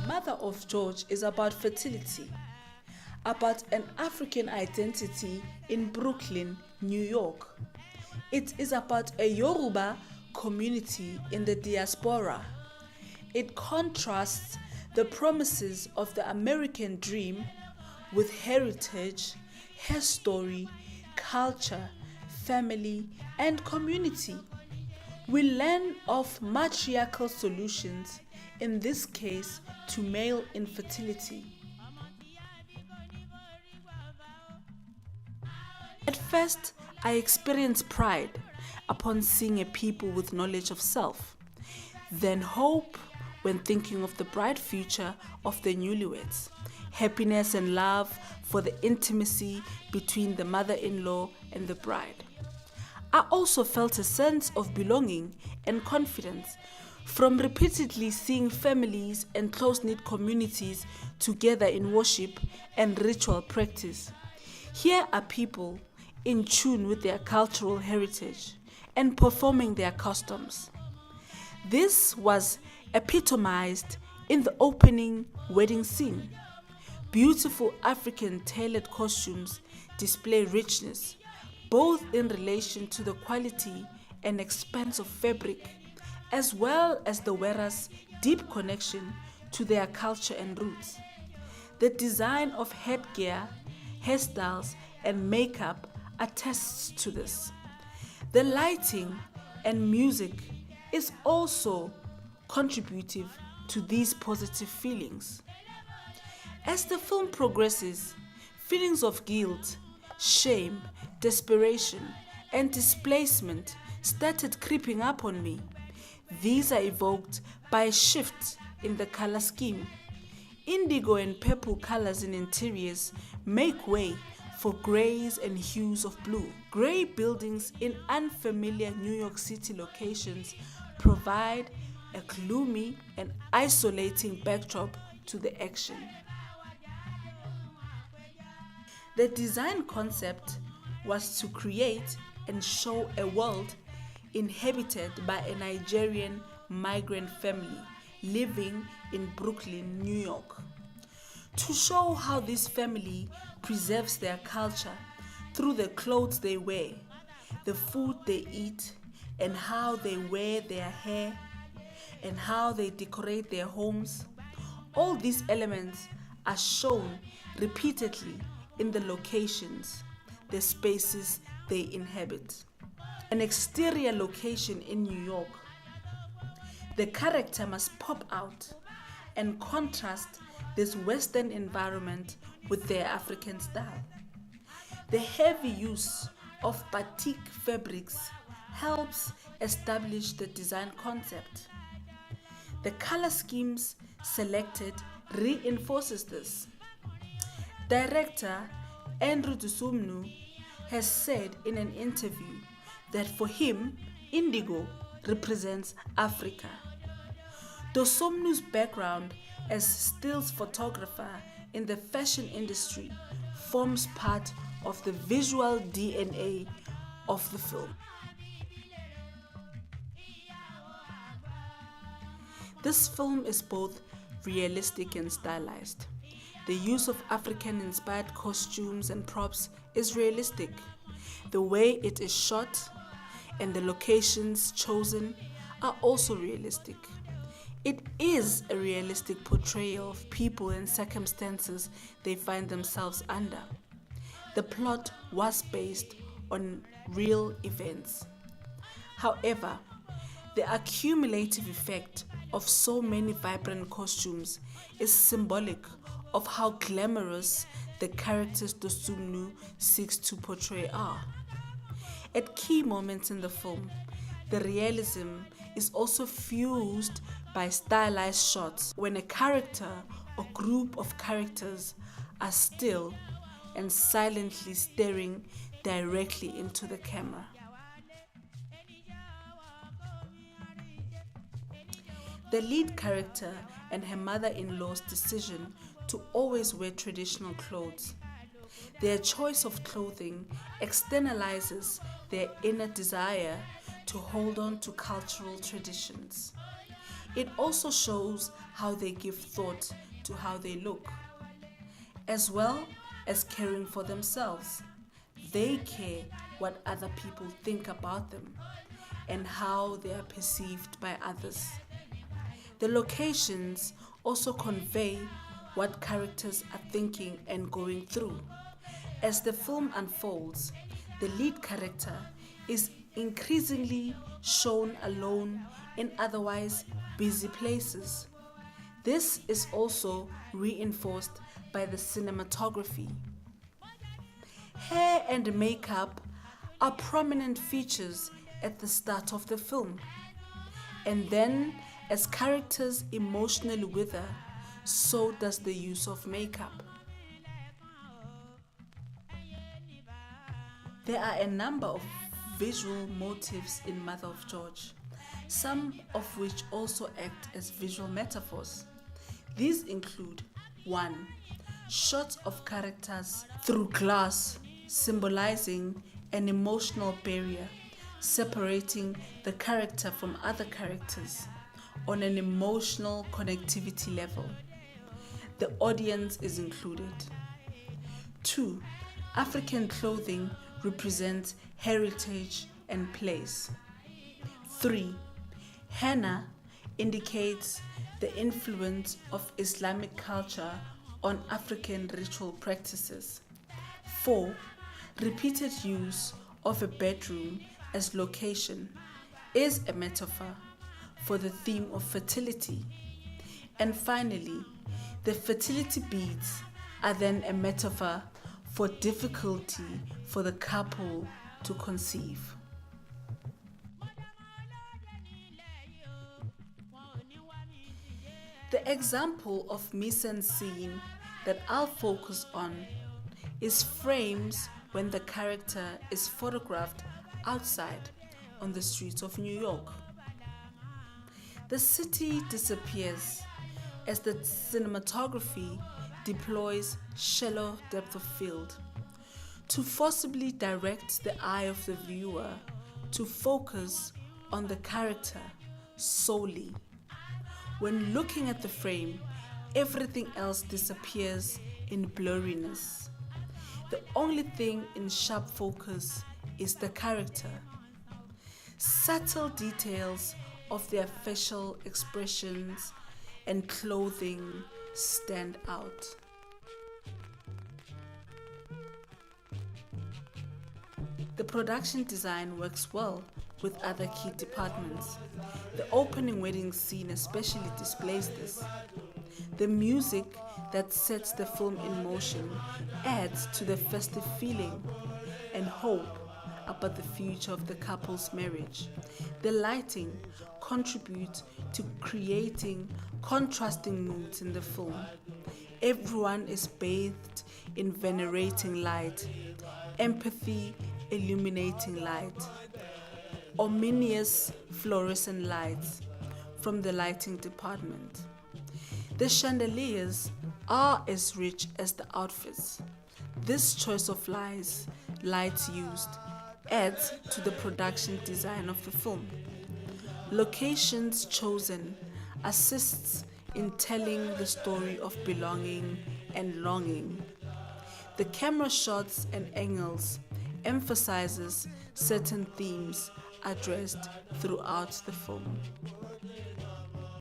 Mother of George is about fertility, about an African identity in Brooklyn, New York. It is about a Yoruba community in the diaspora. It contrasts the promises of the American dream with heritage, her story, culture, family, and community. We learn of matriarchal solutions, in this case to male infertility. At first, I experienced pride upon seeing a people with knowledge of self, then hope when thinking of the bright future of the newlyweds, happiness and love for the intimacy between the mother-in-law and the bride. I also felt a sense of belonging and confidence from repeatedly seeing families and close-knit communities together in worship and ritual practice. Here are people in tune with their cultural heritage and performing their customs. This was epitomized in the opening wedding scene. Beautiful African tailored costumes display richness, both in relation to the quality and expense of fabric, as well as the wearer's deep connection to their culture and roots. The design of headgear, hairstyles, and makeup attests to this. The lighting and music is also contributive to these positive feelings. As the film progresses, feelings of guilt, shame, desperation, and displacement started creeping up on me. These are evoked by a shift in the color scheme. Indigo and purple colors in interiors make way for grays and hues of blue. Gray buildings in unfamiliar New York City locations provide a gloomy and isolating backdrop to the action. The design concept was to create and show a world inhabited by a Nigerian migrant family living in Brooklyn, New York. To show how this family preserves their culture through the clothes they wear, the food they eat, and how they wear their hair, and how they decorate their homes. All these elements are shown repeatedly in the locations, the spaces they inhabit. An exterior location in New York, the character must pop out and contrast this Western environment with their African style. The heavy use of batik fabrics helps establish the design concept. The color schemes selected reinforces this. Director Andrew Dusumnu has said in an interview that for him, indigo represents Africa. Dosomnu's background as stills photographer in the fashion industry forms part of the visual DNA of the film. This film is both realistic and stylized. The use of African-inspired costumes and props is realistic. The way it is shot and the locations chosen are also realistic. It is a realistic portrayal of people and circumstances they find themselves under. The plot was based on real events. However, the accumulative effect of so many vibrant costumes is symbolic of how glamorous the characters Dosumnu seeks to portray are. At key moments in the film, the realism is also fused by stylized shots when a character or group of characters are still and silently staring directly into the camera. The lead character and her mother-in-law's decision to always wear traditional clothes. Their choice of clothing externalizes their inner desire to hold on to cultural traditions. It also shows how they give thought to how they look, as well as caring for themselves. They care what other people think about them and how they are perceived by others. The locations also convey what characters are thinking and going through. As the film unfolds, the lead character is increasingly shown alone in otherwise busy places. This is also reinforced by the cinematography. Hair and makeup are prominent features at the start of the film, and then as characters emotionally wither, so does the use of makeup. There are a number of visual motifs in Mother of George, some of which also act as visual metaphors. These include 1. Shots of characters through glass, symbolizing an emotional barrier separating the character from other characters on an emotional connectivity level. The audience is included. 2. African clothing represents heritage and place. 3. Henna indicates the influence of Islamic culture on African ritual practices. 4. Repeated use of a bedroom as location is a metaphor for the theme of fertility. And finally, the fertility beads are then a metaphor for difficulty for the couple to conceive. The example of mise-en-scene that I'll focus on is frames when the character is photographed outside on the streets of New York. The city disappears as the cinematography deploys shallow depth of field to forcibly direct the eye of the viewer to focus on the character solely. When looking at the frame, everything else disappears in blurriness. The only thing in sharp focus is the character. Subtle details of their facial expressions and clothing stand out. The production design works well with other key departments. The opening wedding scene especially displays this. The music that sets the film in motion adds to the festive feeling and hope about the future of the couple's marriage. The lighting contributes to creating contrasting moods in the film. Everyone is bathed in venerating light, empathy illuminating light, ominous fluorescent lights from the lighting department. The chandeliers are as rich as the outfits. This choice of lights used adds to the production design of the film. Locations chosen assists in telling the story of belonging and longing. The camera shots and angles emphasizes certain themes addressed throughout the film.